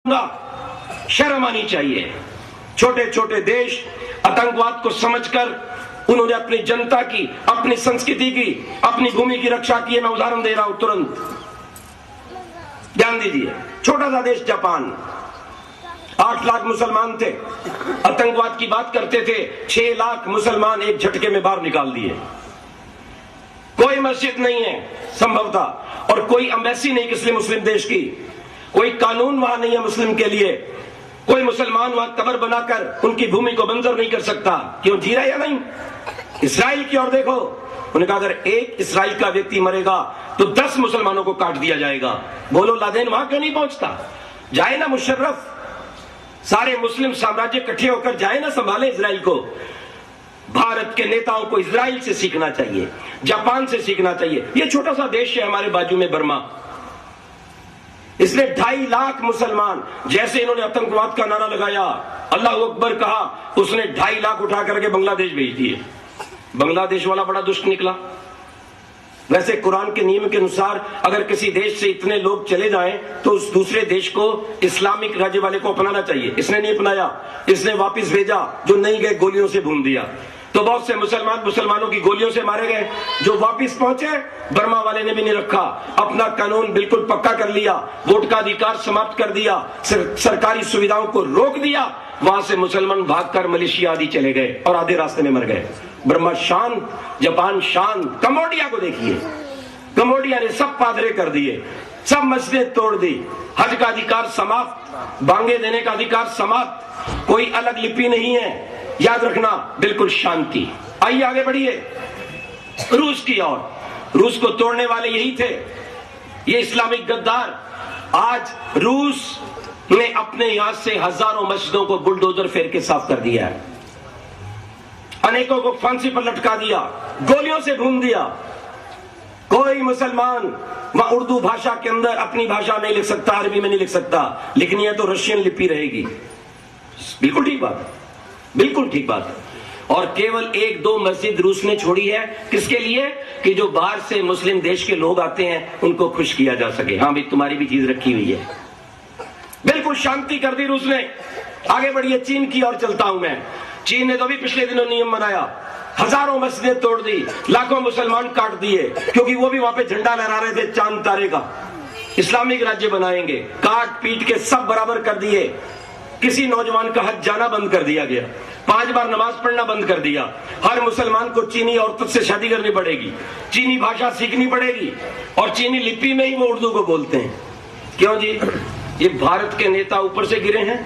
शर्म आनी चाहिए। छोटे छोटे देश आतंकवाद को समझकर उन्होंने अपनी जनता की, अपनी संस्कृति की, अपनी भूमि की रक्षा की है। मैं उदाहरण दे रहा हूं, तुरंत ध्यान दीजिए। छोटा सा देश जापान, 8 लाख मुसलमान थे, आतंकवाद की बात करते थे, 6 लाख मुसलमान एक झटके में बाहर निकाल दिए। कोई मस्जिद नहीं है संभवतः, और कोई एम्बेसी नहीं किसी मुस्लिम देश की, कोई कानून वहां नहीं है मुस्लिम के लिए, कोई मुसलमान वहां कब्र बनाकर उनकी भूमि को बंजर नहीं कर सकता। क्यों, जी रहा है या नहीं? इसराइल की ओर देखो, उन्होंने कहा अगर एक इसराइल का व्यक्ति मरेगा तो 10 मुसलमानों को काट दिया जाएगा। बोलो लादेन वहां क्यों नहीं पहुंचता? जाए ना मुशर्रफ, सारे मुस्लिम साम्राज्य इकट्ठे होकर जाए ना, संभाले इसराइल को। भारत के नेताओं को इसराइल से सीखना चाहिए, जापान से सीखना चाहिए। ये छोटा सा देश है हमारे बाजू में, बर्मा, इसने 2.5 लाख मुसलमान, जैसे इन्होंने आतंकवाद का नारा लगाया, अल्लाह अकबर कहा, उसने 2.5 लाख उठा करके बांग्लादेश भेज दिए। बांग्लादेश वाला बड़ा दुष्ट निकला। वैसे कुरान के नियम के अनुसार अगर किसी देश से इतने लोग चले जाएं तो उस दूसरे देश को इस्लामिक राज्य वाले को अपनाना चाहिए। इसने नहीं अपनाया, इसने वापस भेजा, जो नहीं गए गोलियों से भून दिया। तो बहुत से मुसलमानों की गोलियों से मारे गए। जो वापस पहुंचे, बर्मा वाले ने भी नहीं रखा, अपना कानून बिल्कुल पक्का कर लिया, वोट का अधिकार समाप्त कर दिया, सरकारी सुविधाओं को रोक दिया। वहां से मुसलमान भागकर मलेशिया आदि चले गए और आधे रास्ते में मर गए। बर्मा शांत, जापान शांत। कंबोडिया को देखिए, कंबोडिया ने सब पादरे कर दिए, सब मस्जिदें तोड़ दी, हज का अधिकार समाप्त, बांगे देने का अधिकार समाप्त, कोई अलग लिपि नहीं है, याद रखना, बिल्कुल शांति। आइए आगे बढ़िए रूस की ओर। रूस को तोड़ने वाले यही थे, ये इस्लामिक गद्दार। आज रूस ने अपने यहां से हजारों मस्जिदों को बुलडोजर फेर के साफ कर दिया है, अनेकों को फांसी पर लटका दिया, गोलियों से भून दिया। कोई मुसलमान वहां उर्दू भाषा के अंदर अपनी भाषा नहीं लिख सकता, अरबी में नहीं लिख सकता, लेकिन यह तो रशियन लिपि रहेगी। बिल्कुल ठीक बात है, बिल्कुल ठीक बात है। और केवल 1-2 मस्जिद रूस ने छोड़ी है, किसके लिए? कि जो बाहर से मुस्लिम देश के लोग आते हैं उनको खुश किया जा सके। हाँ भाई, तुम्हारी भी चीज रखी हुई है। बिल्कुल शांति कर दी रूस ने। आगे बढ़िए, चीन की ओर चलता हूं मैं। चीन ने तो भी पिछले दिनों नियम बनाया, हजारों मस्जिदें तोड़ दी, लाखों मुसलमान काट दिए, क्योंकि वो भी वहां पे झंडा लहरा रहे थे चांद तारे का, इस्लामिक राज्य बनाएंगे। काट पीट के सब बराबर कर दिए। किसी नौजवान का हज जाना बंद कर दिया गया, 5 बार नमाज पढ़ना बंद कर दिया। हर मुसलमान को चीनी औरतों से शादी करनी पड़ेगी, चीनी भाषा सीखनी पड़ेगी, और चीनी लिपि में ही वो उर्दू को बोलते हैं। क्यों जी? ये भारत के नेता ऊपर से गिरे हैं।